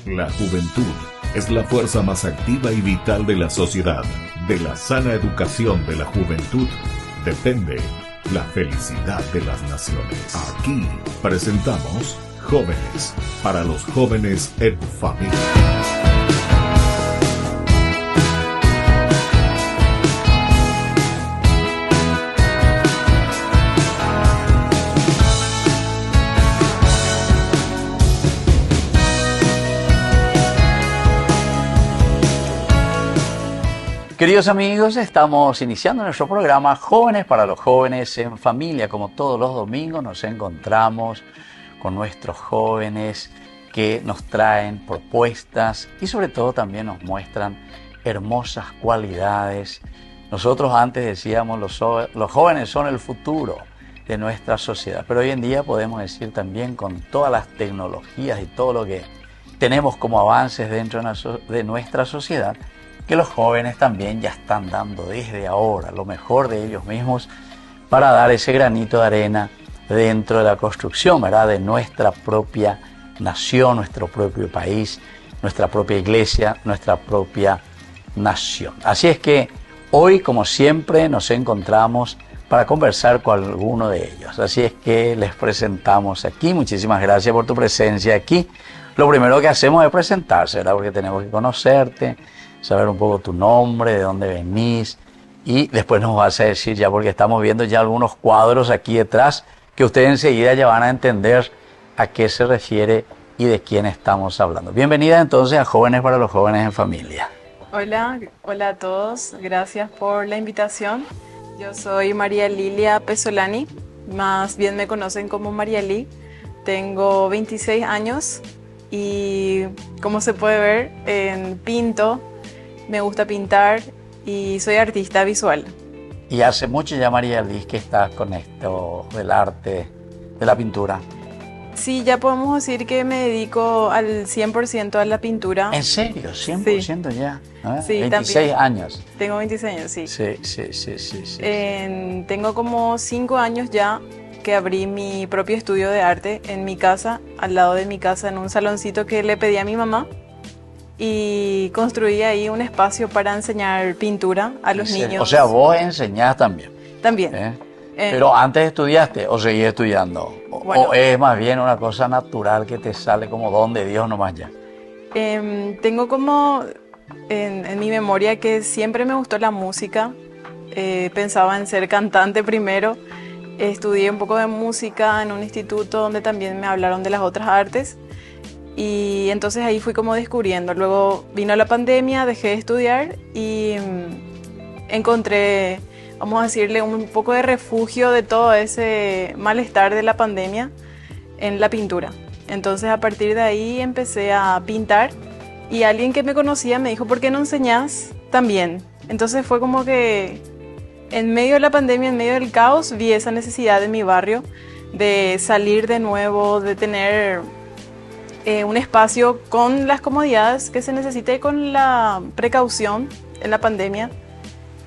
La juventud es la fuerza más activa y vital de la sociedad. De la sana educación de la juventud depende la felicidad de las naciones. Aquí presentamos Jóvenes, para los jóvenes en familia. Queridos amigos, estamos iniciando nuestro programa Jóvenes para los jóvenes en familia. Como todos los domingos nos encontramos con nuestros jóvenes que nos traen propuestas y sobre todo también nos muestran hermosas cualidades. Nosotros antes decíamos los jóvenes son el futuro de nuestra sociedad, pero hoy en día podemos decir también con todas las tecnologías y todo lo que tenemos como avances dentro de nuestra sociedad, que los jóvenes también ya están dando desde ahora lo mejor de ellos mismos para dar ese granito de arena dentro de la construcción, ¿verdad?, de nuestra propia nación, nuestro propio país, nuestra propia iglesia, nuestra propia nación. Así es que hoy, como siempre, nos encontramos para conversar con alguno de ellos. Así es que les presentamos aquí. Muchísimas gracias por tu presencia aquí. Lo primero que hacemos es presentarse, ¿verdad?, porque tenemos que conocerte, saber un poco tu nombre, de dónde venís, y después nos vas a decir ya, porque estamos viendo ya algunos cuadros aquí detrás, que ustedes enseguida ya van a entender a qué se refiere y de quién estamos hablando. Bienvenida entonces a Jóvenes para los jóvenes en familia. Hola a todos, gracias por la invitación. Yo soy María Lilia Pesolani, más bien me conocen como María Li. Tengo 26 años y como se puede ver, pinto. Me gusta pintar y soy artista visual. Y hace mucho ya, María Liz, que estás con esto del arte, de la pintura. Sí, ya podemos decir que me dedico al 100% a la pintura. ¿En serio? 100% sí. Ya. ¿Ah? Sí, 26 también. años. Tengo 26 años, sí. Sí. Tengo como 5 años ya que abrí mi propio estudio de arte en mi casa, al lado de mi casa, en un saloncito que le pedí a mi mamá. Y construí ahí un espacio para enseñar pintura a los niños. O sea, vos enseñás también. También. Pero antes estudiaste o seguís estudiando. Bueno, o es más bien una cosa natural que te sale como don de Dios nomás ya. Tengo como en mi memoria que siempre me gustó la música. Pensaba en ser cantante primero. Estudié un poco de música en un instituto donde también me hablaron de las otras artes. Y entonces ahí fui como descubriendo. Luego vino la pandemia, dejé de estudiar y encontré, vamos a decirle, un poco de refugio de todo ese malestar de la pandemia en la pintura. Entonces a partir de ahí empecé a pintar y alguien que me conocía me dijo, ¿por qué no enseñás también? Entonces fue como que en medio de la pandemia, en medio del caos, vi esa necesidad de mi barrio de salir de nuevo, de tener un espacio con las comodidades que se necesita y con la precaución en la pandemia.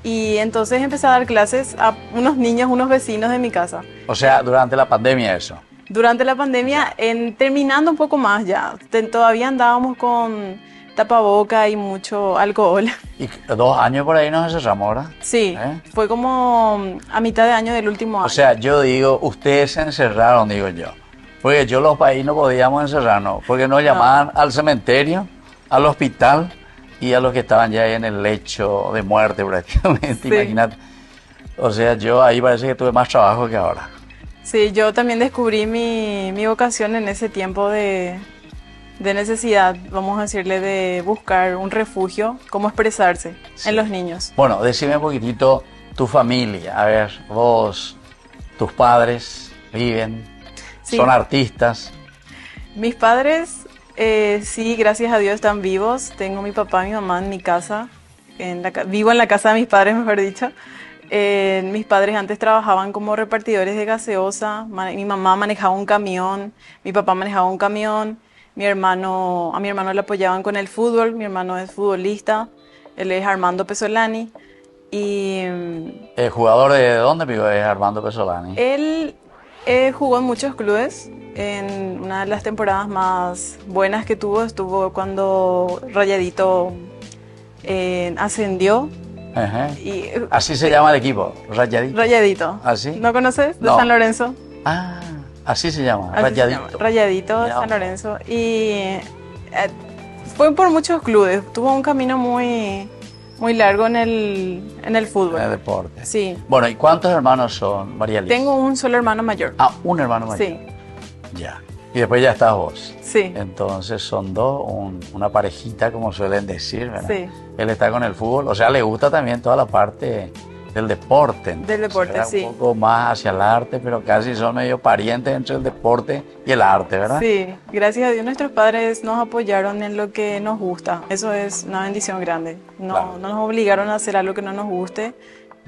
Y entonces empecé a dar clases a unos niños, unos vecinos de mi casa. O sea, durante la pandemia eso. Durante la pandemia, terminando un poco más ya. Todavía andábamos con tapaboca y mucho alcohol. Y 2 años por ahí nos encerramos, ¿verdad? Sí, fue como a mitad de año del último año. O sea, yo digo, ustedes se encerraron, digo yo. Porque yo los países no podíamos encerrarnos, porque nos llamaban al cementerio, al hospital y a los que estaban ya en el lecho de muerte prácticamente, sí. Imagínate. O sea, yo ahí parece que tuve más trabajo que ahora. Sí, yo también descubrí mi vocación en ese tiempo de necesidad, vamos a decirle, de buscar un refugio, cómo expresarse en los niños. Bueno, decime un poquitito tu familia. A ver, vos, tus padres viven... Sí. ¿Son artistas? Mis padres, sí, gracias a Dios están vivos. Tengo mi papá y mi mamá en mi casa. Vivo en la casa de mis padres, mejor dicho. Mis padres antes trabajaban como repartidores de gaseosa. Mi mamá manejaba un camión, mi papá manejaba un camión. A mi hermano le apoyaban con el fútbol. Mi hermano es futbolista. Él es Armando Pesolani. Y ¿El jugador de dónde, amigo, es Armando Pesolani? Él Jugó en muchos clubes. En una de las temporadas más buenas que tuvo, estuvo cuando Rayadito ascendió. Ajá. Y, Así se llama el equipo, Rayadito. Rayadito. ¿Así? ¿No conoces? De No. San Lorenzo. Ah, así se llama, Así se Rayadito. llama, Rayadito, Ya. San Lorenzo. Y fue por muchos clubes. Tuvo un camino muy, muy largo en el fútbol. En el deporte. Sí. Bueno, ¿y cuántos hermanos son, María Liz? Tengo un solo hermano mayor. Ah, un hermano mayor. Sí, Ya. Y después ya estás vos. sí. Entonces son dos, una parejita, como suelen decir, ¿verdad? Sí. Él está con el fútbol, o sea, le gusta también toda la parte del deporte. Entonces, Del deporte, ¿verdad? sí. Un poco más hacia el arte, pero casi son medio parientes entre el deporte y el arte, ¿verdad? Sí, gracias a Dios nuestros padres nos apoyaron en lo que nos gusta. Eso es una bendición grande. No, Claro. no nos obligaron a hacer algo que no nos guste,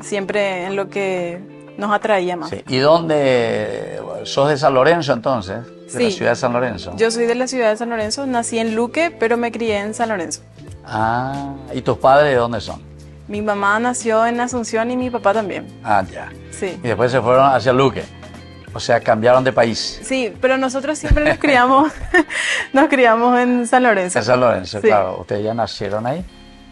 siempre en lo que nos atraía más. Sí. ¿Y dónde? ¿Sos de San Lorenzo entonces? De la Sí. ciudad de San Lorenzo. Yo soy de la ciudad de San Lorenzo, nací en Luque, pero me crié en San Lorenzo. Ah, ¿y tus padres de dónde son? Mi mamá nació en Asunción y mi papá también. Ah, ya. Sí. Y después se fueron hacia Luque. O sea, cambiaron de país. Sí, pero nosotros siempre nos criamos, nos criamos en San Lorenzo. En San Lorenzo, Sí. claro. Ustedes ya nacieron ahí.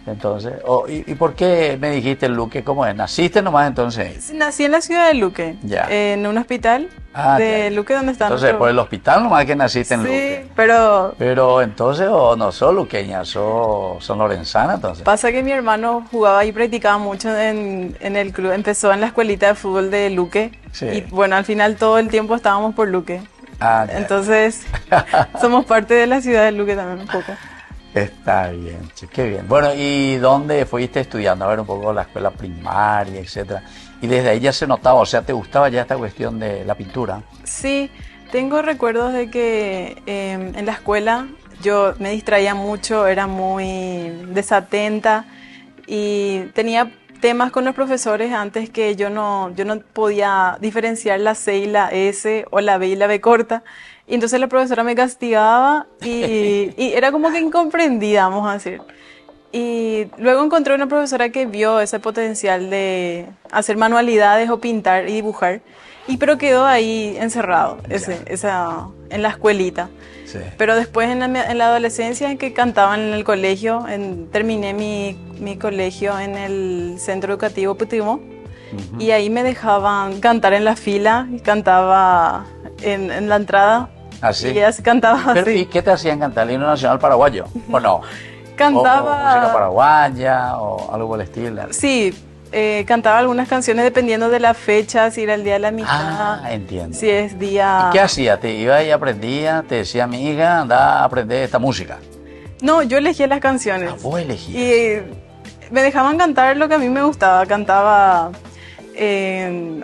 Entonces, ¿y por qué me dijiste Luque? ¿Cómo es? ¿Naciste nomás entonces ahí? Sí, nací en la ciudad de Luque, Ya. en un hospital Ah, de ya. Luque donde está Entonces, nuestro- por el hospital nomás que naciste en Sí, Luque. pero Pero entonces, o no sos luqueña, sos lorenzana entonces. pasa que mi hermano jugaba y practicaba mucho en el club. Empezó en la escuelita de fútbol de Luque. Sí. Y bueno, al final todo el tiempo estábamos por Luque. Ah, ya. Entonces, somos parte de la ciudad de Luque también un poco. Está bien, che, qué bien. Bueno, ¿y dónde fuiste estudiando? A ver, un poco la escuela primaria, etcétera. Y desde ahí ya se notaba, o sea, ¿te gustaba ya esta cuestión de la pintura? Sí, tengo recuerdos de que en la escuela yo me distraía mucho, era muy desatenta y tenía temas con los profesores antes que yo no podía diferenciar la C y la S o la B y la B corta. Y entonces la profesora me castigaba y era como que incomprendida, vamos a decir. Y luego encontré una profesora que vio ese potencial de hacer manualidades o pintar y dibujar, pero quedó ahí encerrado, en la escuelita. Sí. Pero después en la adolescencia en que cantaba en el colegio, terminé mi colegio en el Centro Educativo Putimó y ahí me dejaban cantar en la fila y cantaba en la entrada. ¿Ah, sí? Y ella cantaba Pero, ¿y así. qué te hacían cantar? ¿El himno nacional paraguayo? ¿O no? Cantaba... O música paraguaya o algo por el estilo. Sí, cantaba algunas canciones dependiendo de la fecha, si era el día de la amistad, Ah, entiendo. si es día... ¿Y qué hacía? ¿Te iba y aprendía? ¿Te decía mi hija, anda a aprender esta música? No, yo elegía las canciones. Ah, vos elegías. Y me dejaban cantar lo que a mí me gustaba. Cantaba,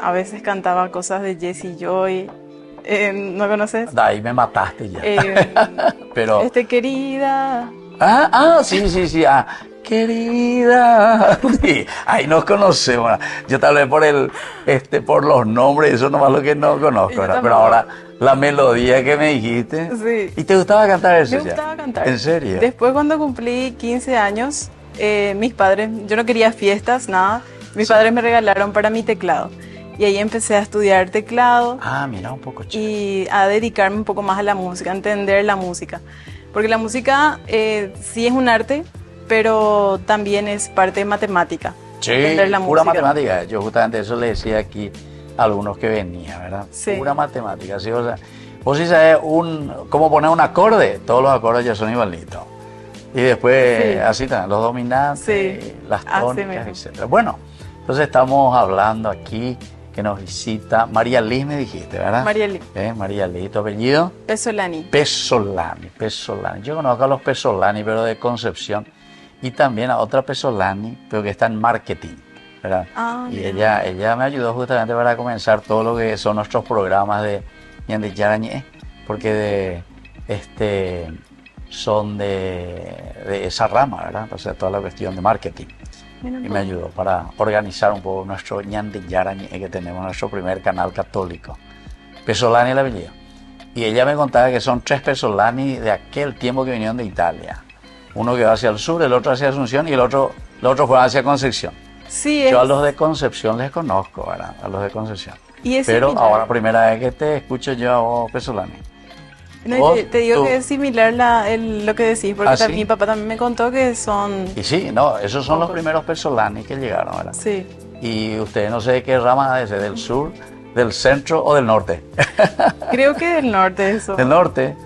a veces cantaba cosas de Jessie Joy. ¿No conoces? Ahí me mataste ya. Pero... Querida. Sí. Ah, querida. Sí, ahí nos conocemos. Yo tal vez por los nombres, eso nomás lo que no conozco, Yo ¿verdad? Pero tampoco. ahora la melodía que me dijiste. Sí. ¿Y te gustaba cantar eso Me ya? gustaba cantar. ¿En serio? Después cuando cumplí 15 años, mis padres, yo no quería fiestas, nada. Mis padres me regalaron para mi teclado. Y ahí empecé a estudiar teclado Ah, mira, un poco chévere. y a dedicarme un poco más a la música, a entender la música. Porque la música sí es un arte, pero también es parte de matemática. Sí, entender la pura música. matemática. Yo justamente eso le decía aquí a algunos que venían, ¿verdad? Sí. Pura matemática, sí. O sea, vos sí sabés cómo poner un acorde, todos los acordes ya son igualitos. Y después, Sí. así también, los dominantes, Sí, las así tónicas, mismo. etc. Bueno, entonces estamos hablando aquí que nos visita María Liz, me dijiste, ¿verdad? María Liz. María Liz, ¿tu apellido? Pesolani. Pesolani. Yo conozco a los Pesolani, pero de Concepción, y también a otra Pesolani, pero que está en marketing, ¿verdad? Ah, y mira. ella me ayudó justamente para comenzar todo lo que son nuestros programas de Ñande Yarañé, porque son de esa rama, ¿verdad? O sea, toda la cuestión de marketing. Mira un Y poco. me ayudó para organizar un poco nuestro Ñande Yarañé, que tenemos nuestro primer canal católico. Pesolani el apellido. Y ella me contaba que son 3 Pesolani de aquel tiempo que vinieron de Italia. Uno que va hacia el sur, el otro hacia Asunción y el otro fue hacia Concepción. Sí, Yo a es, los de Concepción les conozco, ¿verdad? A los de Concepción. Y es Pero similar. ahora primera vez que te escucho yo a vos, Pesolani. No, y Vos, te digo tú. que es similar lo que decís, porque ¿Ah, sí? mi papá también me contó que son... Y sí, no, esos son los Pocos. primeros Pesolani que llegaron, ¿verdad? Sí, Y ustedes no sé de qué rama es, del sur, del centro o del norte. creo que del norte eso. Del norte,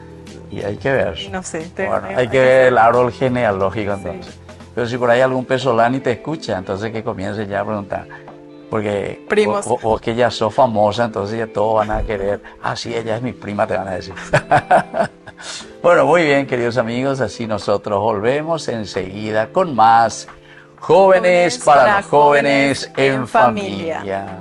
y hay que ver. No sé. Bueno, hay que ver el hacer- árbol genealógico entonces. Pero si por ahí algún Pesolani te escucha, entonces que comience ya a preguntar. Porque Primos. vos que ya sos famosa, entonces ya todos van a querer, ah, sí, ella es mi prima, te van a decir. Bueno, muy bien, queridos amigos, así nosotros volvemos enseguida con más Jóvenes para los jóvenes en familia.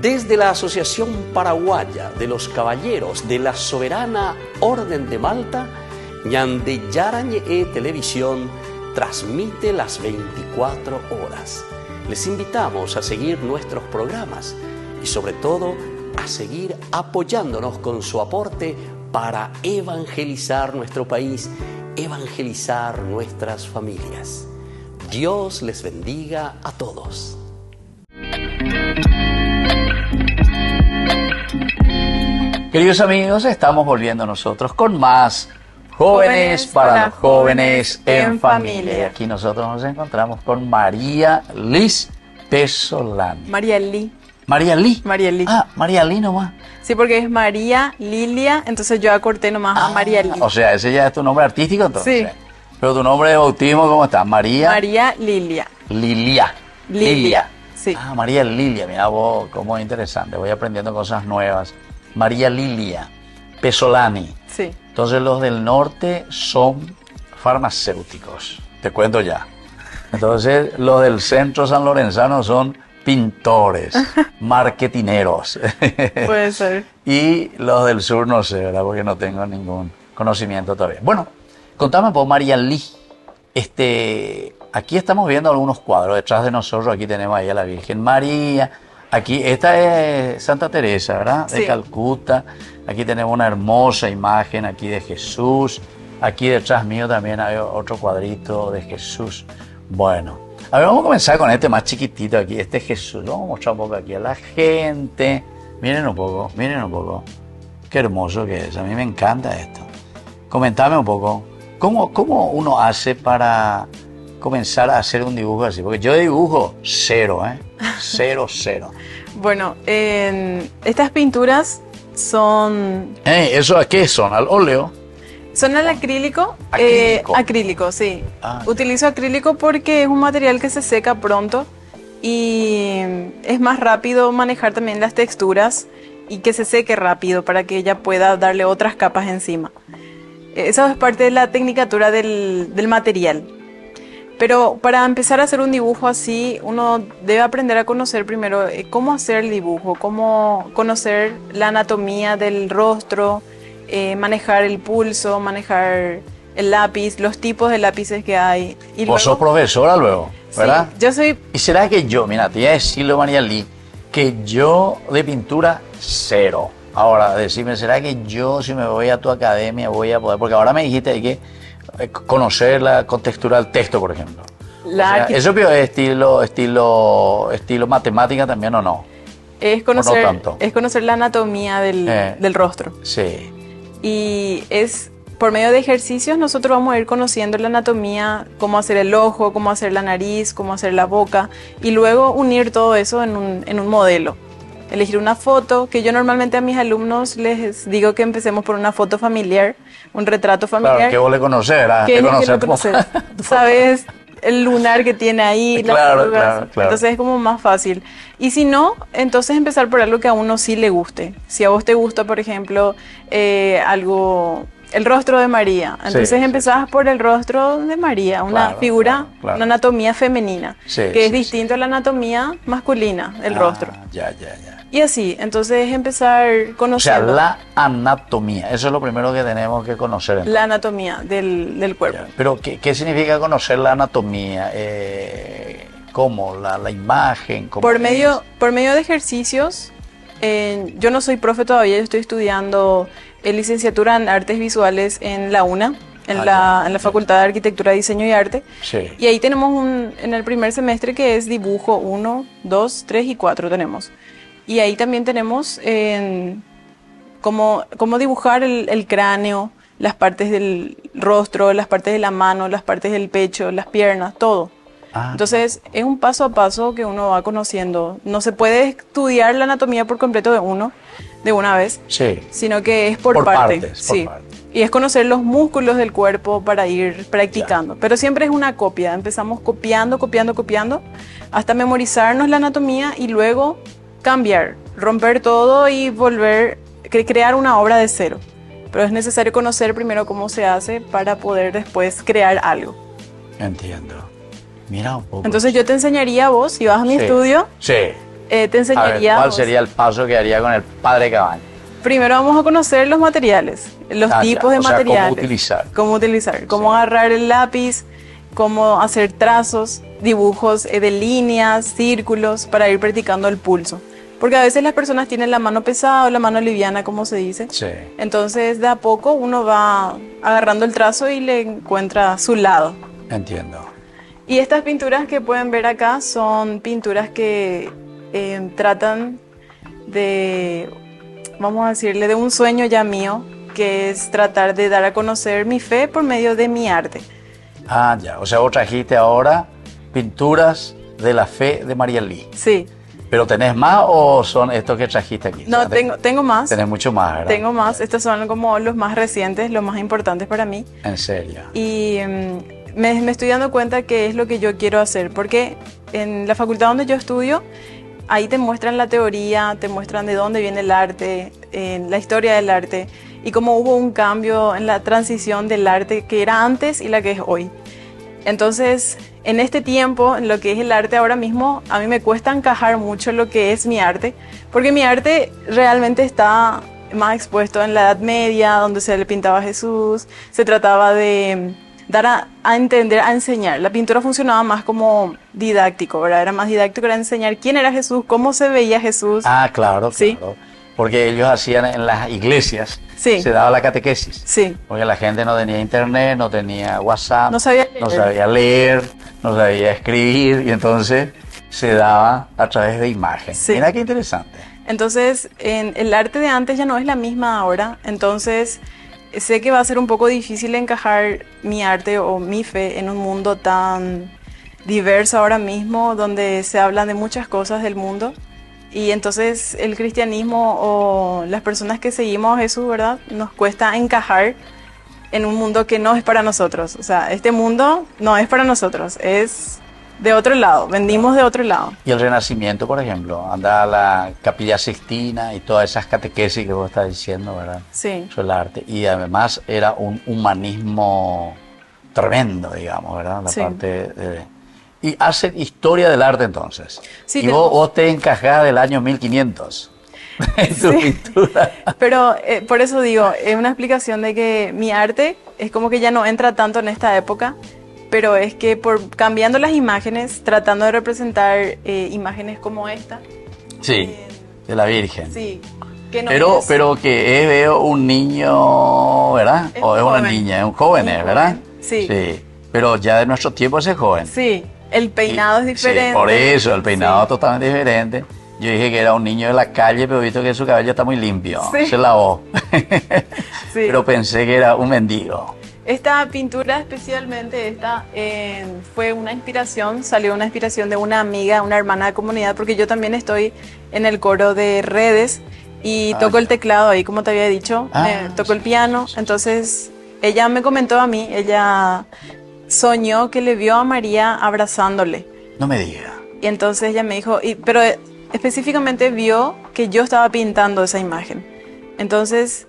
Desde la Asociación Paraguaya de los Caballeros de la Soberana Orden de Malta, Ñande Yarañe Televisión transmite las 24 horas. Les invitamos a seguir nuestros programas y sobre todo a seguir apoyándonos con su aporte para evangelizar nuestro país, evangelizar nuestras familias. Dios les bendiga a todos. Queridos amigos, estamos volviendo nosotros con más Jóvenes para los jóvenes en familia. Y aquí nosotros nos encontramos con María Liz Pesolani. María Lee. María Lee. María Lee. Ah, María Lee nomás. Sí, porque es María Lilia, entonces yo acorté nomás a María Lee. O sea, ese ya es tu nombre artístico entonces. Sí. Pero tu nombre de bautismo, ¿cómo está? María María Lilia. Lilia. Lilia. Sí. Ah, María Lilia, mira vos, cómo interesante. Voy aprendiendo cosas nuevas. María Lilia Pesolani. Sí. Entonces los del norte son farmacéuticos, te cuento ya. Entonces los del centro san lorenzano son pintores, marketineros. Puede ser. Y los del sur no sé, ¿verdad? Porque no tengo ningún conocimiento todavía. Bueno, contame un poco, María Lee. Aquí estamos viendo algunos cuadros. Detrás de nosotros aquí tenemos ahí a la Virgen María. Aquí, esta es Santa Teresa, ¿verdad? De Sí. Calcuta. Aquí tenemos una hermosa imagen aquí de Jesús. Aquí detrás mío también hay otro cuadrito de Jesús. Bueno, a ver, vamos a comenzar con este más chiquitito aquí, este Jesús. Vamos a mostrar un poco aquí a la gente. Miren un poco, miren un poco. Qué hermoso que es, a mí me encanta esto. Comentame un poco, ¿cómo uno hace para comenzar a hacer un dibujo así? Porque yo dibujo cero, ¿eh? Cero. Bueno, estas pinturas son ¿Eso a qué son? ¿Al óleo? al acrílico. Acrílico. Acrílico, sí. Ah, ya. Utilizo acrílico porque es un material que se seca pronto y es más rápido manejar también las texturas y que se seque rápido para que ella pueda darle otras capas encima. Eso es parte de la tecnicatura del material. Pero para empezar a hacer un dibujo así, uno debe aprender a conocer primero cómo hacer el dibujo, cómo conocer la anatomía del rostro, manejar el pulso, manejar el lápiz, los tipos de lápices que hay. Y Vos sos profesora luego, sí, ¿verdad? yo soy... ¿Y será que yo, mira, te voy a decirlo, María Lee, que yo de pintura cero? Ahora, decime, ¿será que yo si me voy a tu academia voy a poder? Porque ahora me dijiste hay que conocer la contextura del texto, por ejemplo. ¿Eso es estilo matemática también o no? Es ¿O no tanto? conocer la anatomía del rostro. Sí. Y es por medio de ejercicios nosotros vamos a ir conociendo la anatomía, cómo hacer el ojo, cómo hacer la nariz, cómo hacer la boca y luego unir todo eso en un modelo. Elegir una foto, que yo normalmente a mis alumnos les digo que empecemos por una foto familiar, un retrato familiar. Claro, que vos le conocés, ¿verdad? Que Te es que lo conocés. conoces. Sabes el lunar que tiene ahí, las Claro, arrugas. claro. Entonces es como más fácil. Y si no, entonces empezar por algo que a uno sí le guste. Si a vos te gusta, por ejemplo, el rostro de María, entonces Sí, empezás por el rostro de María, una Claro, figura, claro. una anatomía femenina, Sí, que es sí, distinto a la anatomía masculina del rostro. Ya. Y así, entonces empezar O sea, conociendo la anatomía, eso es lo primero que tenemos que conocer. la anatomía del cuerpo. Pero, ¿qué significa conocer la anatomía? ¿Cómo? La imagen, ¿cómo Por es? por medio de ejercicios, yo no soy profe todavía, yo estoy estudiando licenciatura en artes visuales en la UNA, en la Facultad de Arquitectura, Diseño y Arte. Sí. Y ahí tenemos en el primer semestre que es dibujo 1, 2, 3 y 4 tenemos. Y ahí también tenemos cómo dibujar el cráneo, las partes del rostro, las partes de la mano, las partes del pecho, las piernas, todo. Entonces es un paso a paso que uno va conociendo. No se puede estudiar la anatomía por completo de una vez, Sí. sino que es por partes, sí. por partes. Y es conocer los músculos del cuerpo para ir practicando. Pero siempre es una copia. Empezamos copiando, hasta memorizarnos la anatomía y luego cambiar, romper todo y volver, crear una obra de cero. Pero es necesario conocer primero cómo se hace para poder después crear algo. Entiendo. Mira un poco. Entonces yo te enseñaría a vos, si vas a mi Sí. estudio, Sí. te A ver, enseñaría a ¿cuál vos. sería el paso que haría con el padre Cabaña? Primero vamos a conocer los materiales, los Ya. tipos de O sea, materiales. cómo utilizar. Cómo agarrar el lápiz, cómo hacer trazos, dibujos de líneas, círculos, para ir practicando el pulso. Porque a veces las personas tienen la mano pesada o la mano liviana, como se dice. Sí. Entonces, de a poco uno va agarrando el trazo y le encuentra su lado. Entiendo. Y estas pinturas que pueden ver acá son pinturas que tratan de, vamos a decirle, de un sueño ya mío, que es tratar de dar a conocer mi fe por medio de mi arte. Ya. O sea, vos trajiste ahora pinturas de la fe de María Lee. Sí. ¿Pero tenés más o son estos que trajiste aquí? No, O sea, tengo más. Tenés mucho más, ¿verdad? Tengo más. Estos son como los más recientes, los más importantes para mí. En serio. Y me estoy dando cuenta que es lo que yo quiero hacer. Porque en la facultad donde yo estudio, ahí te muestran la teoría, te muestran de dónde viene el arte, la historia del arte y cómo hubo un cambio en la transición del arte que era antes y la que es hoy. Entonces, en este tiempo, en lo que es el arte ahora mismo, a mí me cuesta encajar mucho lo que es mi arte, porque mi arte realmente está más expuesto en la Edad Media, donde se le pintaba a Jesús, se trataba de dar a entender, a enseñar. La pintura funcionaba más como didáctico, ¿verdad? Era más didáctico, era enseñar quién era Jesús, cómo se veía Jesús. Claro, Sí. claro. Porque ellos hacían en las iglesias, Sí. se daba la catequesis. Sí. Porque la gente no tenía internet, no tenía WhatsApp, No sabía leer. no sabía leer, no sabía escribir, y entonces se daba a través de imagen. Sí. Mira qué interesante. Entonces, el arte de antes ya no es la misma ahora, entonces sé que va a ser un poco difícil encajar mi arte o mi fe en un mundo tan diverso ahora mismo, donde se hablan de muchas cosas del mundo. Y entonces el cristianismo o las personas que seguimos a Jesús, ¿verdad? Nos cuesta encajar en un mundo que no es para nosotros. O sea, este mundo no es para nosotros, es de otro lado, venimos de otro lado. Y el Renacimiento, por ejemplo, anda a la Capilla Sixtina y todas esas catequesis que vos estás diciendo, ¿verdad? Sí. Sobre el arte. Y además era un humanismo tremendo, digamos, ¿verdad? La Sí. parte de... Y hacen historia del arte entonces. Sí, y tenemos- vos te encajás del año 1500 en tu pintura. Pero por eso digo, es una explicación de que mi arte es como que ya no entra tanto en esta época, pero es que por cambiando las imágenes, tratando de representar imágenes como esta, Sí, de la Virgen. sí, que no Pero, es- pero que veo un niño, ¿verdad? Es O un es una joven. niña, es un joven, Un ¿verdad? joven, sí. Sí. Pero ya de nuestro tiempo ese joven. sí, el peinado es Sí, diferente. por eso, el peinado Sí. totalmente diferente. Yo dije que era un niño de la calle, pero he visto que su cabello está muy limpio. Sí. Se lavó. Sí. Pero pensé que era un mendigo. Esta pintura especialmente, esta fue una inspiración, salió una inspiración de una amiga, una hermana de comunidad, porque yo también estoy en el coro de redes y toco ya. el teclado ahí, como te había dicho, toco el piano, sí. entonces ella me comentó a mí, ella soñó que le vio a María abrazándole, No me diga. y entonces ella me dijo, pero específicamente vio que yo estaba pintando esa imagen, entonces...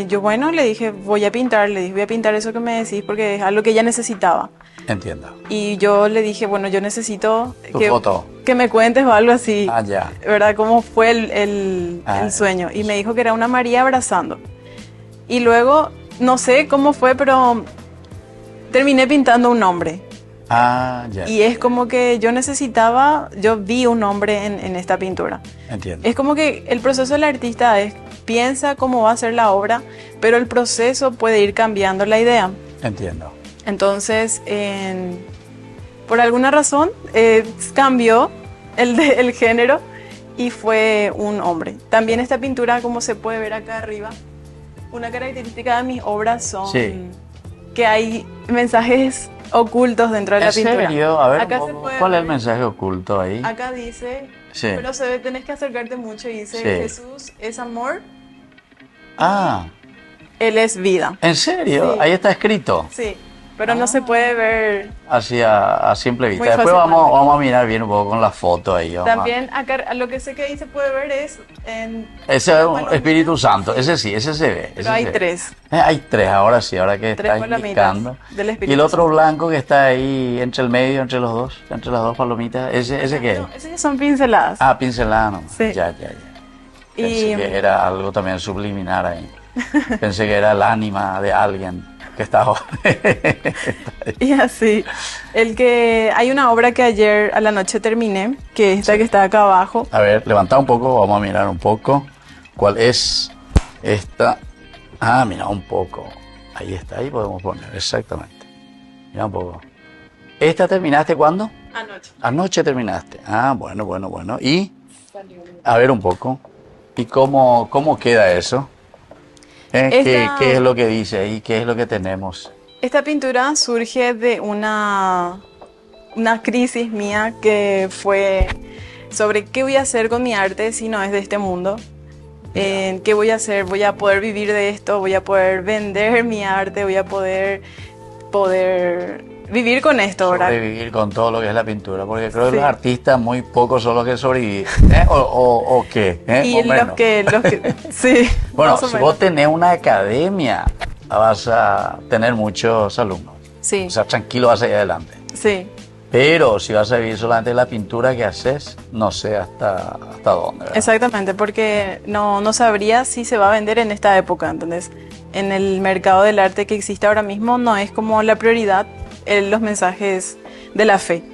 yo bueno, le dije, voy a pintar eso que me decís porque es algo que ella necesitaba. Entiendo. Y yo le dije, bueno, yo necesito Tu foto. que me cuentes o algo así, Ya. ¿verdad? ¿Cómo fue el sueño? Y me dijo que era una María abrazando. Y luego, no sé cómo fue, pero terminé pintando un hombre. Ah, ya. Y es como que yo vi un hombre en esta pintura. Entiendo. Es como que el proceso del artista piensa cómo va a ser la obra, pero el proceso puede ir cambiando la idea. Entiendo. Entonces, por alguna razón, cambió el género y fue un hombre. También esta pintura, como se puede ver acá arriba, una característica de mis obras son Sí. que hay mensajes ocultos dentro de la ¿En pintura. serio? A ver, Acá un se poco, puede ¿cuál es ver. el mensaje oculto ahí? Acá dice, Sí. pero tenés que acercarte mucho y dice, Sí. Jesús es amor, Ah, Él es vida. ¿en serio? Sí. Ahí está escrito. Sí, pero no se puede ver. Así a simple vista. Muy Después fácilmente. vamos a mirar bien un poco con la foto ahí. También acá, lo que sé que ahí se puede ver es Ese es un palomita. Espíritu Santo, ese sí, ese se ve. Pero ese hay se ve. tres. Hay tres, ahora sí, ahora que Tres está palomitas indicando. del Espíritu Y el otro Santo. blanco que está ahí entre el medio, entre las dos palomitas, ¿ese qué es? No, esas ya son pinceladas. Ah, pincelado. Sí. Ya. Pensé Y que era algo también subliminar ahí. Pensé que era el ánima de alguien que estaba. Y así, hay una obra que ayer a la noche terminé, que es esta que está acá abajo. A ver, levanta un poco, vamos a mirar un poco. ¿Cuál es esta? Ah, mira un poco. Ahí está, ahí podemos poner, exactamente. Mira un poco. ¿Esta terminaste cuándo? Anoche. Anoche terminaste. Ah, bueno. Y, a ver un poco. ¿Y cómo queda eso? ¿Qué es lo que dice ahí? ¿Qué es lo que tenemos? Esta pintura surge de una crisis mía que fue sobre qué voy a hacer con mi arte si no es de este mundo. ¿Qué voy a hacer? ¿Voy a poder vivir de esto? ¿Voy a poder vender mi arte? ¿Voy a poder vivir con esto, verdad? Sobrevivir con todo lo que es la pintura, porque creo que Sí. los artistas muy pocos son los que sobreviven. ¿O qué? Y ¿O menos? los que sí. Bueno, más o si menos. vos tenés una academia, vas a tener muchos alumnos. Sí, O sea, tranquilo vas a ir adelante. sí. Pero si vas a vivir solamente de la pintura que haces, no sé hasta dónde, ¿verdad? Exactamente, porque no sabría si se va a vender en esta época. Entonces, en el mercado del arte que existe ahora mismo, no es como la prioridad los mensajes de la fe.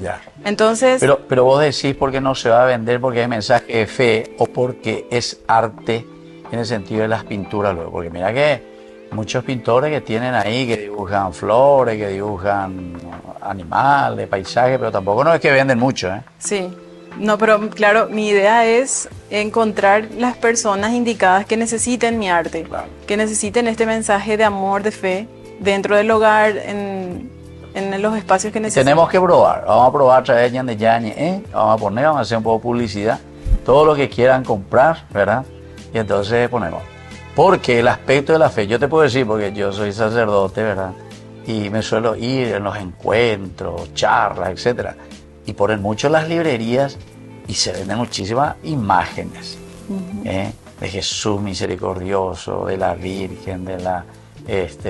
Ya. Entonces, Pero vos decís porque no se va a vender porque es mensaje de fe o porque es arte en el sentido de las pinturas luego. Porque mira que muchos pintores que tienen ahí, que dibujan flores, que dibujan animales, paisajes, pero tampoco no es que venden mucho, ¿eh? sí. No, pero claro, mi idea es encontrar las personas indicadas que necesiten mi arte, Claro. que necesiten este mensaje de amor, de fe, dentro del hogar, en los espacios que necesitan. Tenemos que probar, vamos a probar a través de Ñande Yañe, vamos a hacer un poco de publicidad, todo lo que quieran comprar, ¿verdad? Y entonces ponemos. Porque el aspecto de la fe, yo te puedo decir, porque yo soy sacerdote, ¿verdad? Y me suelo ir en los encuentros, charlas, etcétera. Y ponen mucho en las librerías y se venden muchísimas imágenes de Jesús misericordioso, de la Virgen, de la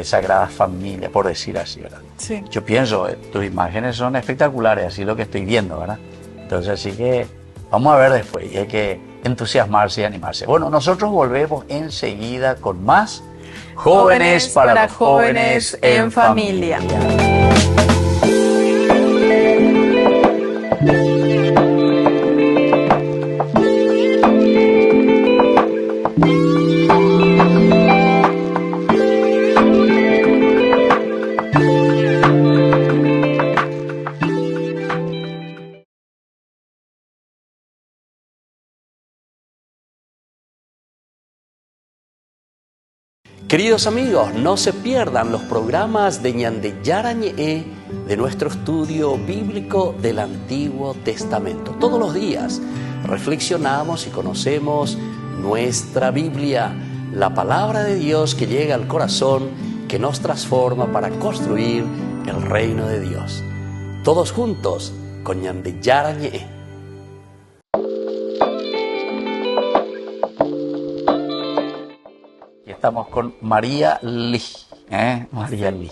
Sagrada Familia, por decir así, ¿verdad? Sí. Yo pienso, tus imágenes son espectaculares, así lo que estoy viendo, ¿verdad? Entonces, así que vamos a ver después, y hay que entusiasmarse y animarse. Bueno, nosotros volvemos enseguida con más Jóvenes para los jóvenes en familia. Queridos amigos, no se pierdan los programas de Ñande Yarañe de nuestro estudio bíblico del Antiguo Testamento. Todos los días reflexionamos y conocemos nuestra Biblia, la palabra de Dios que llega al corazón, que nos transforma para construir el reino de Dios. Todos juntos con Ñande Yarañe. Estamos con María Lee, María Lee.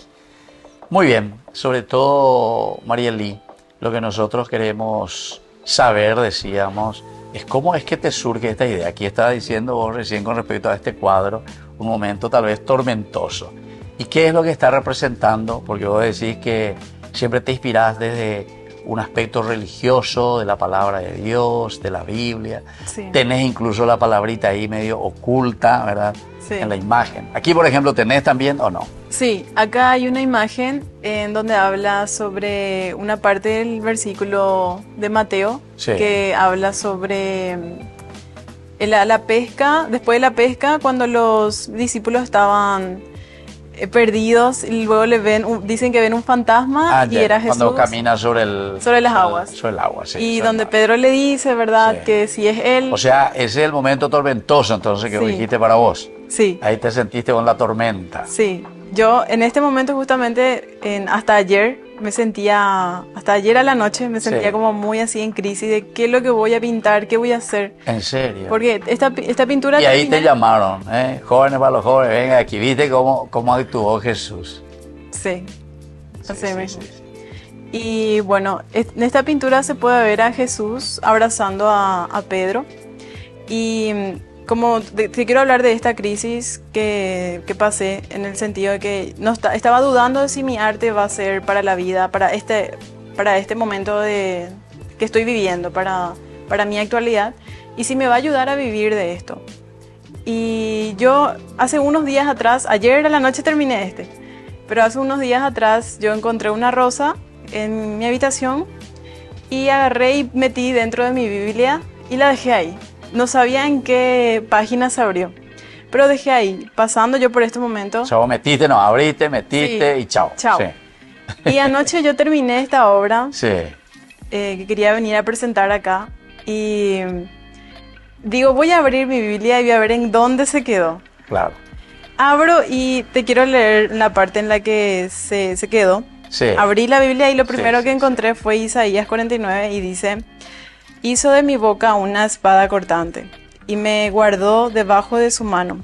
Muy bien, sobre todo María Lee, lo que nosotros queremos saber, decíamos, es cómo es que te surge esta idea. Aquí estaba diciendo vos recién con respecto a este cuadro, un momento tal vez tormentoso. ¿Y qué es lo que está representando? Porque vos decís que siempre te inspirás desde un aspecto religioso de la palabra de Dios, de la Biblia. Sí. Tenés incluso la palabrita ahí medio oculta, ¿verdad? Sí. En la imagen. Aquí, por ejemplo, ¿tenés también o no? Sí, acá hay una imagen en donde habla sobre una parte del versículo de Mateo, Sí. que habla sobre la pesca. Después de la pesca, cuando los discípulos estaban perdidos y luego dicen que ven un fantasma y ya, era Jesús. cuando camina sobre las aguas. Sobre el agua, sí. Y sobre donde el mar. Pedro le dice, ¿verdad? Sí. Que si es él. O sea, ese es el momento tormentoso entonces que Sí. dijiste para vos. Sí, Ahí te sentiste con la tormenta. sí. Yo en este momento justamente, hasta ayer a la noche me sentía Sí. como muy así en crisis de qué es lo que voy a pintar, qué voy a hacer. En serio. Porque esta pintura... Y ahí termina- te llamaron, jóvenes para los jóvenes, venga aquí, viste cómo actuó Jesús. Sí, así Sí, mismo. sí. Y bueno, en esta pintura se puede ver a Jesús abrazando a Pedro. Y como te quiero hablar de esta crisis que pasé, en el sentido de que estaba dudando de si mi arte va a ser para la vida, para este momento que estoy viviendo, para mi actualidad, y si me va a ayudar a vivir de esto. Y yo hace unos días atrás, ayer a la noche terminé pero hace unos días atrás yo encontré una rosa en mi habitación y agarré y metí dentro de mi Biblia y la dejé ahí. No sabía en qué página se abrió, pero dejé ahí, pasando yo por este momento. O sea, vos abriste, metiste Sí. y chao. Chao. Sí. Y anoche yo terminé esta obra Sí. que quería venir a presentar acá y digo, voy a abrir mi Biblia y voy a ver en dónde se quedó. Claro. Abro y te quiero leer la parte en la que se quedó. Sí. Abrí la Biblia y lo primero Sí, que sí, encontré fue Isaías 49 y dice: hizo de mi boca una espada cortante y me guardó debajo de su mano.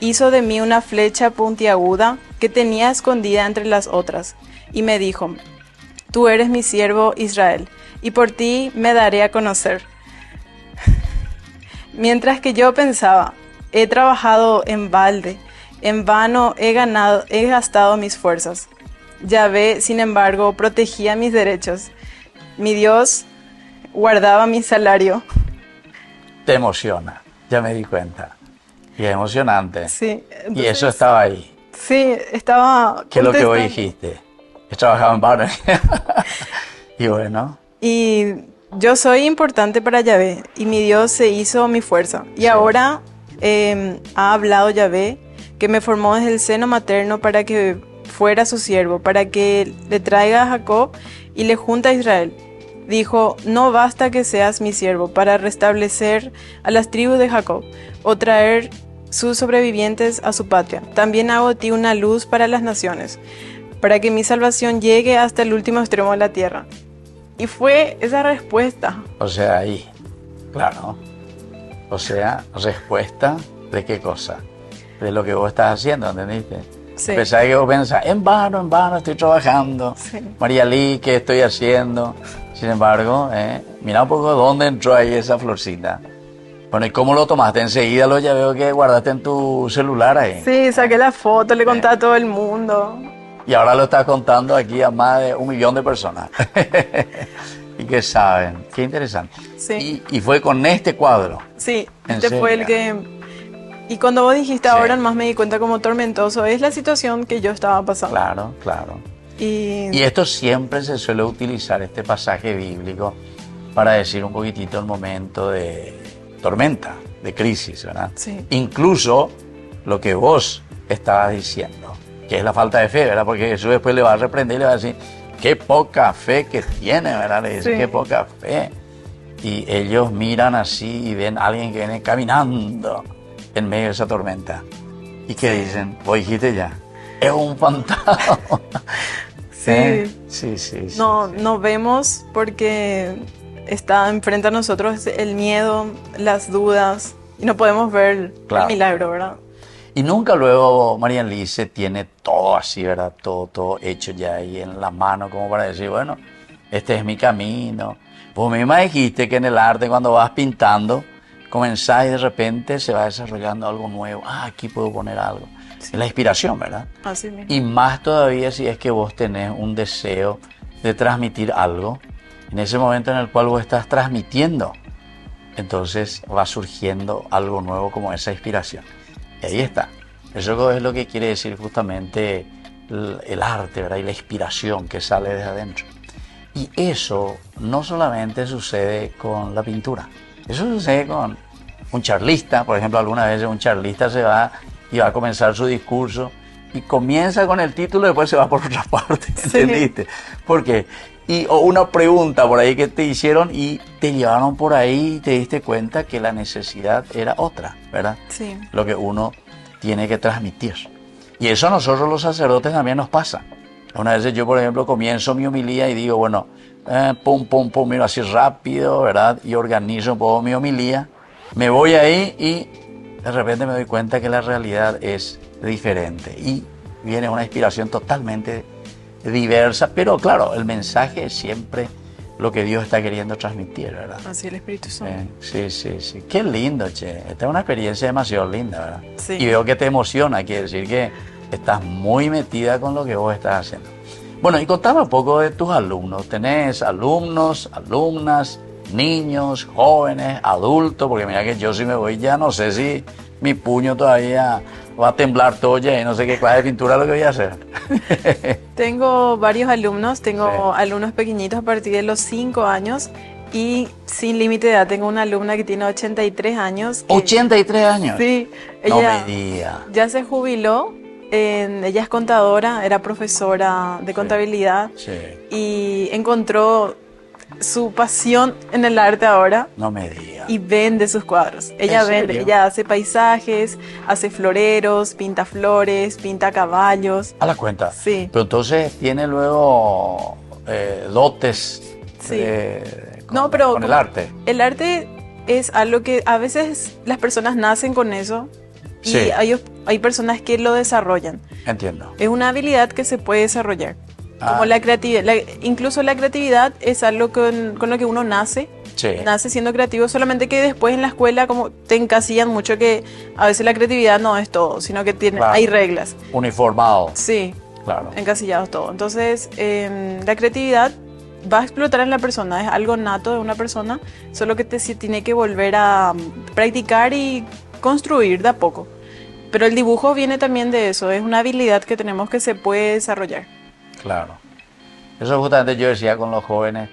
Hizo de mí una flecha puntiaguda que tenía escondida entre las otras y me dijo: tú eres mi siervo Israel y por ti me daré a conocer. Mientras que yo pensaba, he trabajado en balde, en vano he gastado mis fuerzas. Yahvé, sin embargo, protegía mis derechos. Mi Dios guardaba mi salario. Te emociona, ya me di cuenta. Y es emocionante. Sí, Y entonces, eso estaba ahí. Sí, estaba... ¿Qué es lo que vos contestando. dijiste? He trabajado en vano. Y bueno, Y yo soy importante para Yahvé y mi Dios se hizo mi fuerza. Y Sí. ahora ha hablado Yahvé, que me formó desde el seno materno para que fuera su siervo, para que le traiga a Jacob y le junta a Israel. Dijo: no basta que seas mi siervo para restablecer a las tribus de Jacob o traer sus sobrevivientes a su patria. También hago de ti una luz para las naciones, para que mi salvación llegue hasta el último extremo de la tierra. Y fue esa respuesta. o sea, ahí. Claro. O sea, respuesta de qué cosa. De lo que vos estás haciendo, ¿entendiste? Sí. A pesar de que vos pensás, en vano, estoy trabajando. Sí. María Lee, ¿qué estoy haciendo? Sin embargo, mira un poco dónde entró ahí esa florcita. Bueno, ¿y cómo lo tomaste? Enseguida ya veo que guardaste en tu celular ahí. Sí, saqué la foto, le conté a todo el mundo. Y ahora lo estás contando aquí a más de 1 millón de personas. Y que saben. Qué interesante. Sí. Y fue con este cuadro. Sí, ¿En este fue el serio? que... Y cuando vos dijiste Sí. ahora, más me di cuenta como tormentoso. Es la situación que yo estaba pasando. Claro, claro. Y Y esto siempre se suele utilizar, este pasaje bíblico, para decir un poquitito el momento de tormenta, de crisis, ¿verdad? Sí. Incluso lo que vos estabas diciendo, que es la falta de fe, ¿verdad? Porque Jesús después le va a reprender y le va a decir, qué poca fe que tiene, ¿verdad? Le dice, Sí. qué poca fe. Y ellos miran así y ven a alguien que viene caminando en medio de esa tormenta. ¿Y qué dicen? Vos dijiste ya, es un fantasma. Sí. Sí, sí, sí. no vemos porque está enfrente a nosotros el miedo, las dudas, y no podemos ver Claro. el milagro, ¿verdad? Y nunca luego María Lice tiene todo así, ¿verdad? Todo hecho ya ahí en la mano, como para decir, bueno, este es mi camino. Vos misma dijiste que en el arte, cuando vas pintando, comenzás y de repente se va desarrollando algo nuevo. Ah, aquí puedo poner algo. Es la inspiración, ¿verdad? Así mismo. Y más todavía si es que vos tenés un deseo de transmitir algo, en ese momento en el cual vos estás transmitiendo, entonces va surgiendo algo nuevo como esa inspiración. Y ahí está. Eso es lo que quiere decir justamente el arte, ¿verdad? Y la inspiración que sale desde adentro. Y eso no solamente sucede con la pintura, eso sucede con un charlista. Por ejemplo, algunas veces un charlista se va y va a comenzar su discurso y comienza con el título y después se va por otra parte, ¿entendiste? Sí. Porque, o una pregunta por ahí que te hicieron y te llevaron por ahí y te diste cuenta que la necesidad era otra, ¿verdad? Sí. Lo que uno tiene que transmitir. Y eso a nosotros los sacerdotes también nos pasa. Una vez yo, por ejemplo, comienzo mi homilía y digo, bueno, pum, pum, pum, miro así rápido, ¿verdad? Y organizo un poco mi homilía. Me voy ahí y de repente me doy cuenta que la realidad es diferente. Y viene una inspiración totalmente diversa, pero claro, el mensaje es siempre lo que Dios está queriendo transmitir, ¿verdad? Así el Espíritu Santo. Sí, sí, sí. Qué lindo, che. Esta es una experiencia demasiado linda, ¿verdad? Sí. Y veo que te emociona, quiere decir que estás muy metida con lo que vos estás haciendo. Bueno, y contame un poco de tus alumnos. ¿Tenés alumnos, alumnas, niños, jóvenes, adultos? Porque mira que yo si me voy ya no sé si mi puño todavía va a temblar todo ya y no sé qué clase de pintura es lo que voy a hacer. Tengo varios alumnos, tengo alumnos pequeñitos a partir de los 5 años y sin límite de edad. Tengo una alumna que tiene 83 años. ¿83 años? Sí. No Ella me diga. ya se jubiló. Ella es contadora, era profesora de contabilidad y encontró su pasión en el arte ahora. No me diga. Y vende sus cuadros. Ella vende, ella hace paisajes, hace floreros, pinta flores, pinta caballos. A la cuenta. Sí. Pero entonces tiene luego dotes con el arte. El arte es algo que a veces las personas nacen con eso. Y hay personas que lo desarrollan. Entiendo. Es una habilidad que se puede desarrollar. Como la creatividad. Incluso la creatividad es algo con lo que uno nace. Sí. Nace siendo creativo, solamente que después en la escuela como te encasillan mucho que a veces la creatividad no es todo, sino que hay reglas. Uniformado. Sí. Claro. Encasillados todo. Entonces, la creatividad va a explotar en la persona, es algo nato de una persona, solo que se tiene que volver a practicar y construir de a poco. Pero el dibujo viene también de eso, es una habilidad que tenemos que se puede desarrollar. Claro. Eso justamente yo decía con los jóvenes,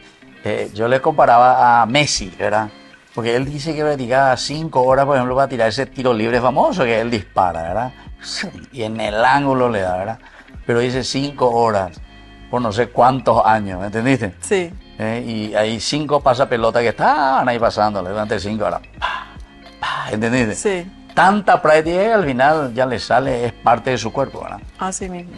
yo le comparaba a Messi, ¿verdad? Porque él dice que practicaba 5 horas, por ejemplo, para tirar ese tiro libre famoso que él dispara, ¿verdad? Y en el ángulo le da, ¿verdad? Pero dice 5 horas, por no sé cuántos años, ¿me entendiste? Sí. Y hay 5 pasapelotas que estaban ahí pasándole durante 5 horas. ¿Entendiste? Sí. Tanta práctica que al final ya le sale, es parte de su cuerpo, ¿verdad? Así mismo.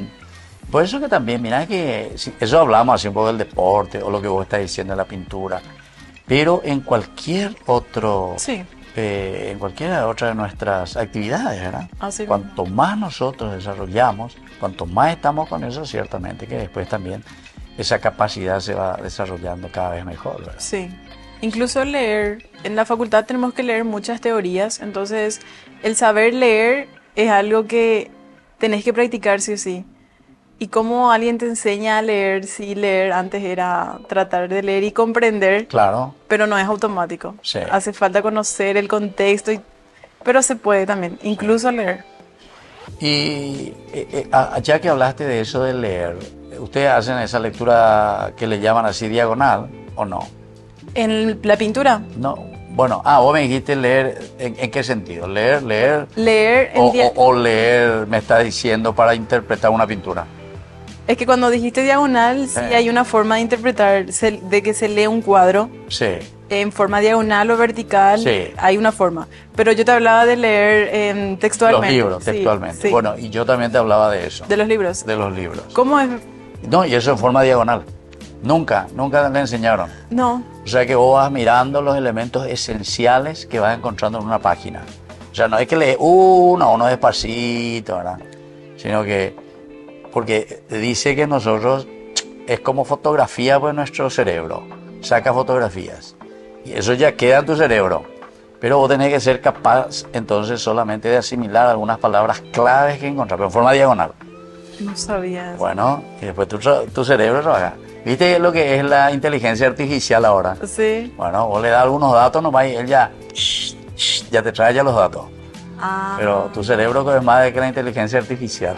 Por eso que también, mira que eso hablamos así un poco del deporte o lo que vos estás diciendo de la pintura, pero en cualquier otro, en cualquier otra de nuestras actividades, ¿verdad? Así cuanto más nosotros desarrollamos, cuanto más estamos con eso, ciertamente que después también esa capacidad se va desarrollando cada vez mejor, ¿verdad? Sí. Incluso leer, en la facultad tenemos que leer muchas teorías, entonces el saber leer es algo que tenés que practicar sí o sí. Y cómo alguien te enseña a leer, si leer antes era tratar de leer y comprender, claro, pero no es automático. Sí. Hace falta conocer el contexto, pero se puede también, incluso leer. Y ya que hablaste de eso de leer, ¿ustedes hacen esa lectura que le llaman así diagonal o no? ¿En la pintura? No. Bueno, vos me dijiste leer, ¿en qué sentido? ¿Leer? Leer o leer, me está diciendo, para interpretar una pintura. Es que cuando dijiste diagonal, sí hay una forma de interpretar, de que se lee un cuadro. Sí. En forma diagonal o vertical, hay una forma. Pero yo te hablaba de leer textualmente. Los libros, textualmente. Sí. Bueno, y yo también te hablaba de eso. ¿De los libros? De los libros. ¿Cómo es? No, y eso en forma diagonal. Nunca le enseñaron. No. O sea que vos vas mirando los elementos esenciales que vas encontrando en una página. O sea, no hay que leer uno despacito, ¿verdad? Sino que, porque dice que nosotros, es como fotografía pues nuestro cerebro. Saca fotografías. Y eso ya queda en tu cerebro. Pero vos tenés que ser capaz entonces solamente de asimilar algunas palabras claves que encontrar, pero en forma diagonal. No sabía eso. Bueno, y después tu cerebro trabaja. ¿Viste lo que es la inteligencia artificial ahora? Sí. Bueno, vos le das algunos datos nomás y él ya te trae ya los datos. Ah, Pero tu cerebro es más de que la inteligencia artificial.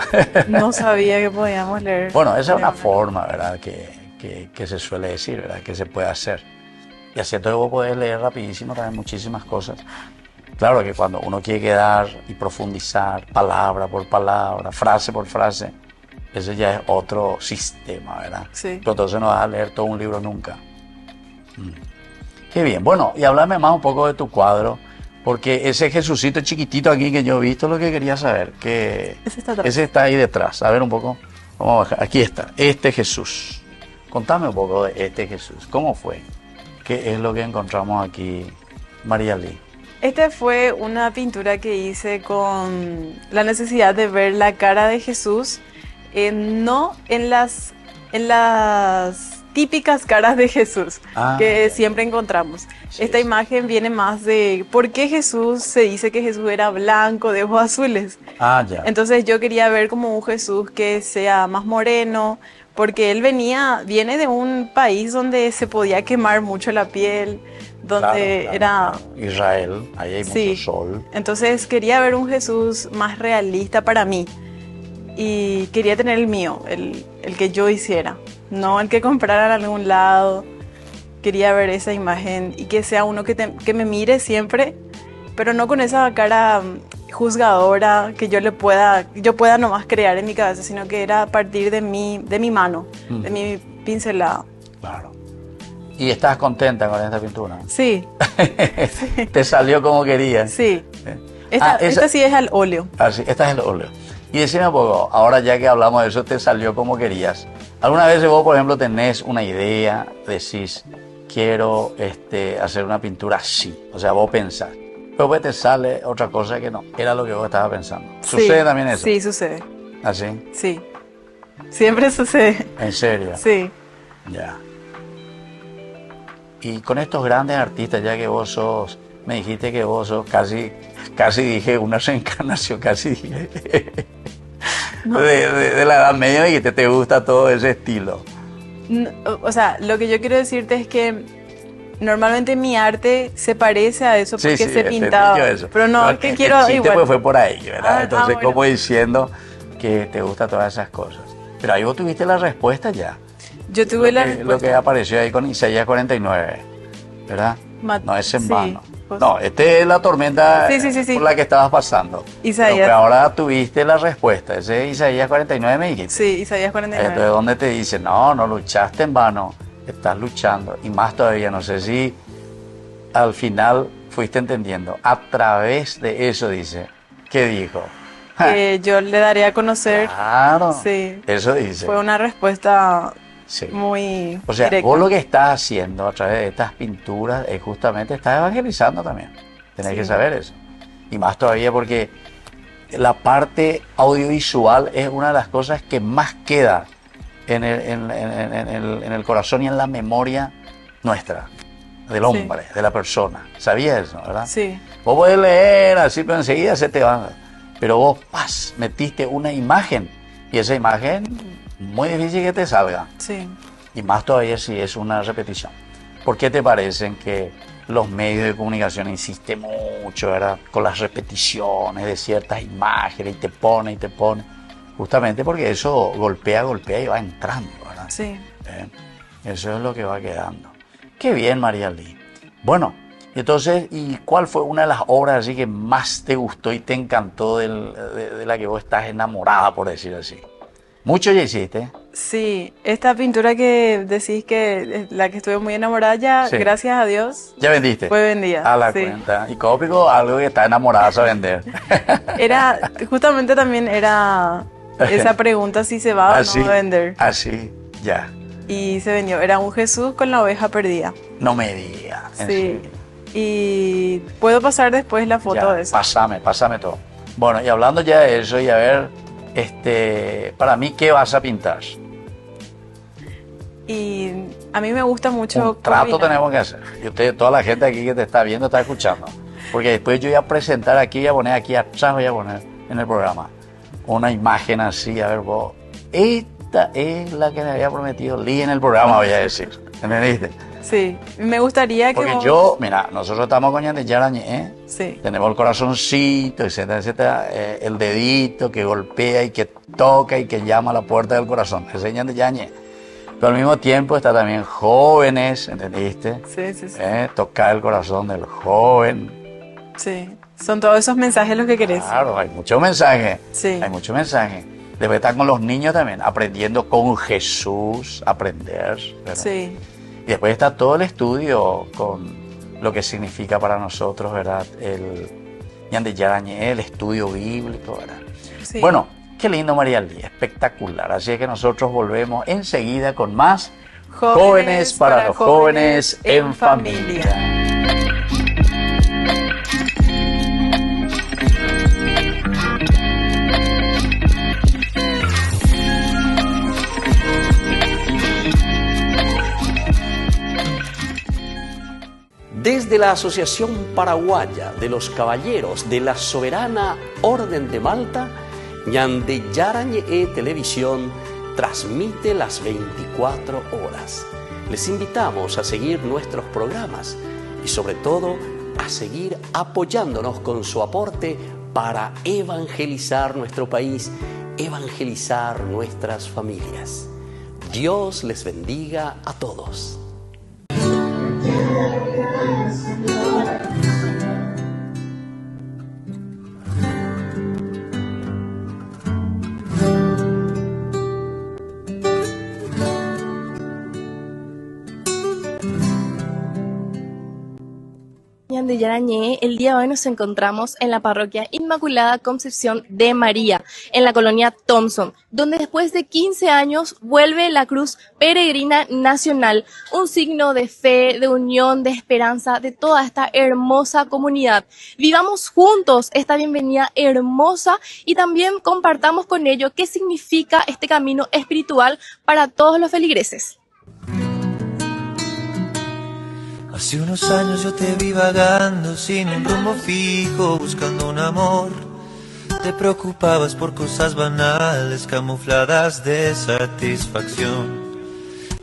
no sabía que podíamos leer. Bueno, esa es una Leer. forma, ¿verdad? Que se suele decir, ¿verdad? Que se puede hacer. Y así entonces vos podés leer rapidísimo también muchísimas cosas. Claro que cuando uno quiere quedar y profundizar palabra por palabra, frase por frase, ese ya es otro sistema, ¿verdad? Sí. Pero entonces no vas a leer todo un libro nunca. Qué bien. Bueno, y háblame más un poco de tu cuadro, porque ese Jesucito chiquitito aquí que yo he visto, lo que quería saber, que Ese está atrás. ese está ahí detrás. A ver un poco. Vamos a bajar. Aquí está, este Jesús. Contame un poco de este Jesús. ¿Cómo fue? ¿Qué es lo que encontramos aquí, María Lee? Esta fue una pintura que hice con la necesidad de ver la cara de Jesús, no en las típicas caras de Jesús que siempre encontramos. Sí, Esta sí. imagen viene más de por qué Jesús se dice que Jesús era blanco, de ojos azules. Ah, ya. Entonces yo quería ver como un Jesús que sea más moreno, porque él viene de un país donde se podía quemar mucho la piel, donde Claro. Israel, ahí hay Sí. mucho sol. Entonces quería ver un Jesús más realista para mí y quería tener el mío, el que yo hiciera, no el que comprara en algún lado. Quería ver esa imagen y que sea uno que me mire siempre, pero no con esa cara juzgadora que yo pueda nomás crear en mi cabeza, sino que era a partir de mi mano, de mi pincelada. Claro. ¿Y estás contenta con esta pintura? Sí, ¿Te salió como querías? sí. esa- Esta sí es al óleo. Ah, sí, esta es el óleo. Y decime un poco, ahora ya que hablamos de eso, ¿te salió como querías? ¿Alguna vez vos, por ejemplo, tenés una idea, decís, quiero hacer una pintura así? O sea, vos pensás. Pero pues te sale otra cosa que no, era lo que vos estabas pensando. ¿Sucede Sí, también eso? Sí, sucede. ¿Así? Sí. Siempre sucede. ¿En serio? Sí. Ya. Y con estos grandes artistas, ya que vos sos, me dijiste que vos sos casi dije una reencarnación, casi dije, de la Edad Media y que te gusta todo ese estilo. O sea, lo que yo quiero decirte es que normalmente mi arte se parece a eso porque se entendí pintaba. yo eso. Pero no, el que quiero chiste igual. pues fue por ahí, ¿verdad? Ah, Entonces, bueno. como diciendo que te gusta todas esas cosas. Pero ahí vos tuviste la respuesta ya. Yo tuve la Lo que respuesta. apareció ahí con Isaías 49, ¿verdad? No es en Sí, vano. pues- No, es la tormenta Sí. por la que estabas pasando. Isaías. Pero que ahora tuviste la respuesta. Ese es Isaías 49 me dijiste. Sí, Isaías 49. Entonces, donde te dice, no luchaste en vano, estás luchando. Y más todavía, no sé si al final fuiste entendiendo. A través de eso dice, ¿qué dijo? Que yo le daré a conocer. Claro, Sí. eso dice. Fue una respuesta Sí. muy O sea, directa. vos lo que estás haciendo a través de estas pinturas es justamente estás evangelizando también. Tenés Sí. que saber eso. Y más todavía porque la parte audiovisual es una de las cosas que más queda en el corazón y en la memoria nuestra, del hombre, de la persona. ¿Sabías eso, verdad? Sí, Vos podés leer así, pero enseguida se te va. Pero vos, metiste una imagen y esa imagen muy difícil que te salga. sí. Y más todavía si es una repetición. ¿Por qué te parecen que los medios de comunicación insisten mucho, ¿verdad? Con las repeticiones de ciertas imágenes y te pone. Justamente porque eso golpea y va entrando, ¿verdad? Sí. Eso es lo que va quedando. Qué bien, María Lee. Bueno, entonces, ¿y cuál fue una de las obras así que más te gustó y te encantó de la que vos estás enamorada, por decir así? Mucho ya hiciste. Sí, esta pintura que decís que es la que estuve muy enamorada ya, Sí. gracias a Dios, ¿Ya vendiste? fue vendida. A la sí. cuenta. Y cópico, algo que está enamorada a vender. Justamente también era esa pregunta si se va Así, o no a vender. así, ya. Y se vendió. Era un Jesús con la oveja perdida. No me digas. en Sí. serio. Y puedo pasar después la foto Ya, de eso. pásame todo. Bueno, y hablando ya de eso, y a ver, para mí, ¿qué vas a pintar? Y a mí me gusta mucho. Un trato combinar. tenemos que hacer. Y toda la gente aquí que te está viendo, está escuchando. Porque después yo voy a presentar aquí, voy a poner aquí atrás, voy a poner en el programa una imagen así, a ver vos. Y esta es la que me había prometido Lee en el programa, voy a decir. ¿Entendiste? Sí, me gustaría que Porque vos... mira, nosotros estamos con Ñande Yarañe, ¿eh? Sí, Tenemos el corazoncito, etcétera, etcétera, el dedito que golpea y que toca y que llama a la puerta del corazón. Ese es Ñande Yarañe. Pero al mismo tiempo está también jóvenes, ¿entendiste? sí, sí, sí. Tocar el corazón del joven. Sí, son todos esos mensajes los que querés. Claro, hay mucho mensaje. Sí. Hay mucho mensaje. Debe estar con los niños también, aprendiendo con Jesús, aprender, ¿verdad? Sí, Y después está todo el estudio con lo que significa para nosotros, ¿verdad? El Ñande Yarañe, el estudio bíblico, ¿verdad? sí. Bueno, qué lindo, María Lía, espectacular. Así es que nosotros volvemos enseguida con más Jóvenes para los jóvenes en familia. Desde la Asociación Paraguaya de los Caballeros de la Soberana Orden de Malta, Ñande Yarañe Televisión transmite las 24 horas. Les invitamos a seguir nuestros programas y sobre todo a seguir apoyándonos con su aporte para evangelizar nuestro país, evangelizar nuestras familias. Dios les bendiga a todos. Ñande Yarañe, el día de hoy nos encontramos en la parroquia Inmaculada Concepción de María, en la colonia Thompson, donde después de 15 años vuelve la Cruz Peregrina Nacional, un signo de fe, de unión, de esperanza de toda esta hermosa comunidad. Vivamos juntos esta bienvenida hermosa y también compartamos con ello qué significa este camino espiritual para todos los feligreses. Hace unos años yo te vi vagando sin un rumbo fijo, buscando un amor. Te preocupabas por cosas banales, camufladas de satisfacción.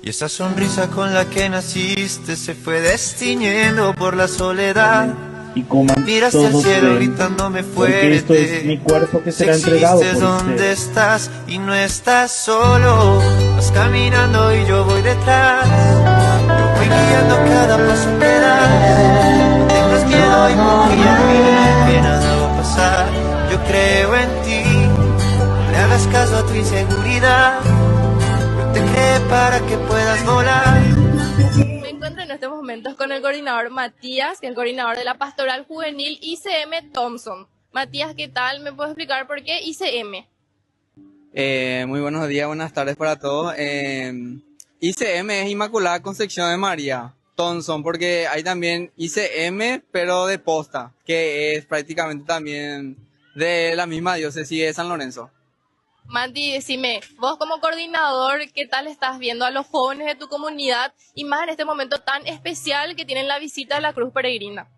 Y esa sonrisa con la que naciste se fue destiñendo por la soledad. Y coman Miraste al todos cielo de él, gritándome porque esto es fuerte. mi cuerpo que Si será entregado existes por donde ustedes. estás y no estás solo, vas caminando y yo voy detrás. Yo voy guiando cada paso que das. No tengas miedo y confía en mí, que nada va a pasar. Yo creo en ti, no le hagas caso a tu inseguridad. Yo te creé para que puedas volar. Me encuentro en estos momentos con el coordinador Matías, que es el coordinador de la Pastoral Juvenil ICM Thompson. Matías, ¿qué tal? ¿Me puedes explicar por qué ICM? Muy buenos días, buenas tardes para todos. ICM es Inmaculada Concepción de María, Thompson, porque hay también ICM, pero de posta, que es prácticamente también de la misma diócesis de San Lorenzo. Mati, decime, vos como coordinador, ¿qué tal estás viendo a los jóvenes de tu comunidad y más en este momento tan especial que tienen la visita a la Cruz Peregrina?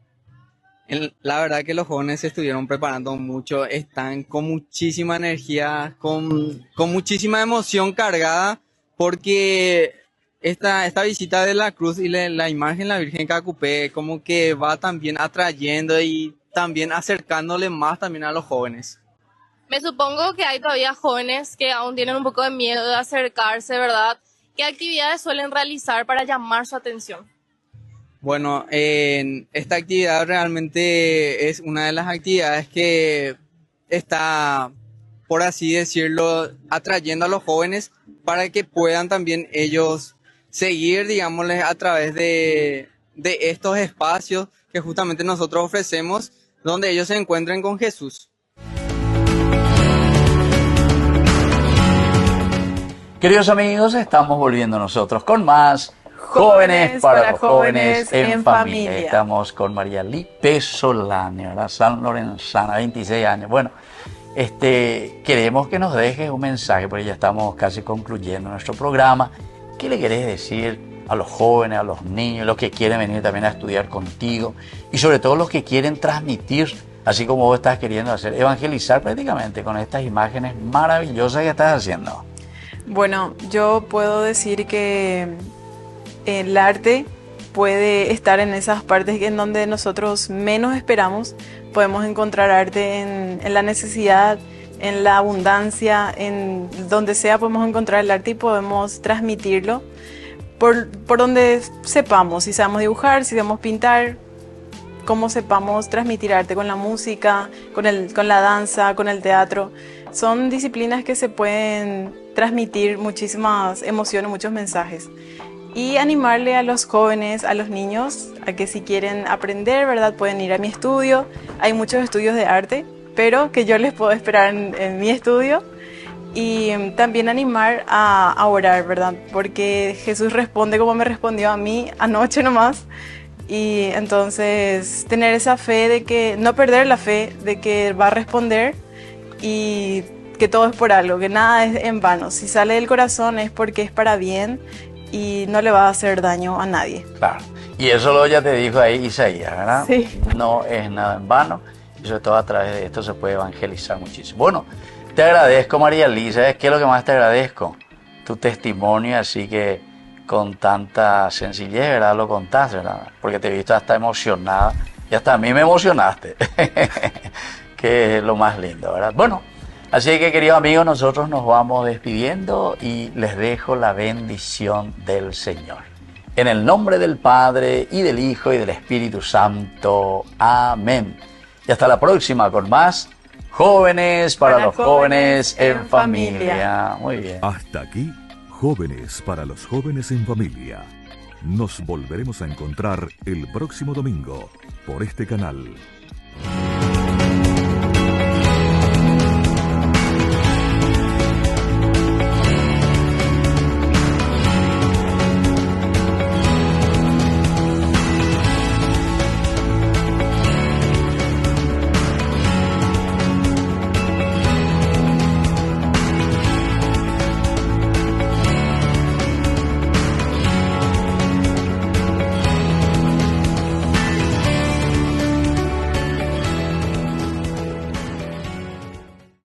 La verdad que los jóvenes se estuvieron preparando mucho, están con muchísima energía, con muchísima emoción cargada, porque esta visita de la cruz y la imagen de la Virgen Cacupé como que va también atrayendo y también acercándole más también a los jóvenes. Me supongo que hay todavía jóvenes que aún tienen un poco de miedo de acercarse, ¿verdad? ¿Qué actividades suelen realizar para llamar su atención? Bueno, esta actividad realmente es una de las actividades que está, por así decirlo, atrayendo a los jóvenes para que puedan también ellos seguir, digámosles, a través de estos espacios que justamente nosotros ofrecemos, donde ellos se encuentren con Jesús. Queridos amigos, estamos volviendo nosotros con más Jóvenes para los jóvenes en familia. Estamos con María Lipe Solani, ¿verdad? San Lorenzana, 26 años. Bueno, queremos que nos dejes un mensaje, porque ya estamos casi concluyendo nuestro programa. ¿Qué le querés decir a los jóvenes, a los niños, los que quieren venir también a estudiar contigo y sobre todo los que quieren transmitir, así como vos estás queriendo hacer, evangelizar prácticamente con estas imágenes maravillosas que estás haciendo? Bueno, yo puedo decir que el arte puede estar en esas partes en donde nosotros menos esperamos. Podemos encontrar arte en la necesidad, en la abundancia, en donde sea podemos encontrar el arte y podemos transmitirlo por donde sepamos, si sabemos dibujar, si sabemos pintar, cómo sepamos transmitir arte con la música, con la danza, con el teatro. Son disciplinas que se pueden transmitir muchísimas emociones, muchos mensajes. Y animarle a los jóvenes, a los niños, a que si quieren aprender, ¿verdad? Pueden ir a mi estudio. Hay muchos estudios de arte, pero que yo les puedo esperar en mi estudio. Y también animar a orar, ¿verdad? Porque Jesús responde como me respondió a mí anoche nomás. Y entonces tener esa fe de que, no perder la fe de que va a responder y que todo es por algo, que nada es en vano. Si sale del corazón es porque es para bien y no le va a hacer daño a nadie. Claro. Y eso lo ya te dijo ahí Isaías, ¿verdad? Sí. No es nada en vano y sobre todo a través de esto se puede evangelizar muchísimo. Bueno, te agradezco, María Elisa. ¿Sabes qué es lo que más te agradezco? Tu testimonio, así que con tanta sencillez, ¿verdad? Lo contaste, ¿verdad? Porque te he visto hasta emocionada y hasta a mí me emocionaste, que es lo más lindo, ¿verdad? Bueno, así que, queridos amigos, nosotros nos vamos despidiendo y les dejo la bendición del Señor. En el nombre del Padre, y del Hijo, y del Espíritu Santo. Amén. Y hasta la próxima con más Jóvenes para los jóvenes en familia. Muy bien. Hasta aquí, Jóvenes para los jóvenes en familia. Nos volveremos a encontrar el próximo domingo por este canal.